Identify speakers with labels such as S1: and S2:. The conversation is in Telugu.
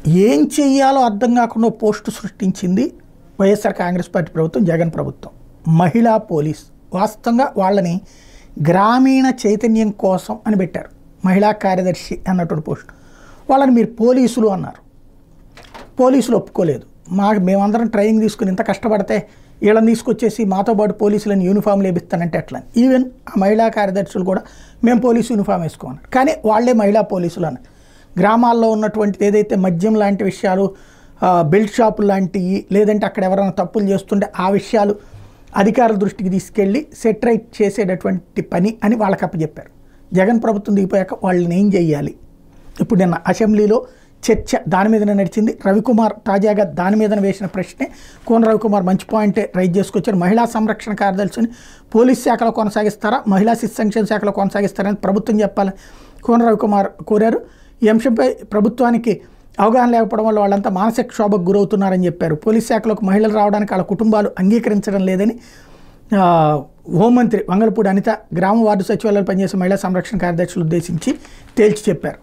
S1: ఏం చెయ్యాలో అర్థం కాకుండా పోస్టు సృష్టించింది వైఎస్ఆర్ కాంగ్రెస్ పార్టీ ప్రభుత్వం, జగన్ ప్రభుత్వం. మహిళా పోలీస్ వాస్తవంగా వాళ్ళని గ్రామీణ చైతన్యం కోసం అని పెట్టారు. మహిళా కార్యదర్శి అన్నటువంటి పోస్ట్. వాళ్ళని మీరు పోలీసులు అన్నారు. పోలీసులు ఒప్పుకోలేదు. మేమందరం ట్రైనింగ్ తీసుకుని ఇంత కష్టపడితే వీళ్ళని తీసుకొచ్చేసి మాతో పాటు పోలీసులను యూనిఫామ్లు వేపిస్తానంటే ఎట్లా. ఈవెన్ ఆ మహిళా కార్యదర్శులు కూడా మేము పోలీసు యూనిఫామ్ వేసుకోమన్నారు. కానీ వాళ్ళే మహిళా పోలీసులు అన్నారు. గ్రామాల్లో ఉన్నటువంటిది ఏదైతే మద్యం లాంటి విషయాలు, బెల్ట్ షాపులు లాంటివి, లేదంటే అక్కడ ఎవరైనా తప్పులు చేస్తుంటే ఆ విషయాలు అధికారుల దృష్టికి తీసుకెళ్ళి సెటరైట్ చేసేటటువంటి పని అని వాళ్ళకి అప్పచెప్పారు. జగన్ ప్రభుత్వం దిగిపోయాక వాళ్ళని ఏం చేయాలి? ఇప్పుడు నిన్న అసెంబ్లీలో చర్చ దాని మీదనే నడిచింది. రవికుమార్ తాజాగా దాని మీద వేసిన ప్రశ్నే కోన రవికుమార్ మంచి పాయింటే రైజ్ చేసుకొచ్చారు. మహిళా సంరక్షణ కార్యదర్శిని పోలీస్ శాఖలో కొనసాగిస్తారా, మహిళా శిశు సంక్షేమ శాఖలో కొనసాగిస్తారని ప్రభుత్వం చెప్పాలని కోన రవికుమార్ కోరారు. ఈ అంశంపై ప్రభుత్వానికి అవగాహన లేకపోవడం వల్ల వాళ్ళంతా మానసిక క్షోభకు గురవుతున్నారని చెప్పారు. పోలీస్ శాఖలోకి మహిళలు రావడానికి వాళ్ళ కుటుంబాలు అంగీకరించడం లేదని హోంమంత్రి వంగలపూడి అనిత గ్రామ వార్డు సచివాలయాలు పనిచేసే మహిళా సంరక్షణ కార్యదర్శులు ఉద్దేశించి తేల్చి చెప్పారు.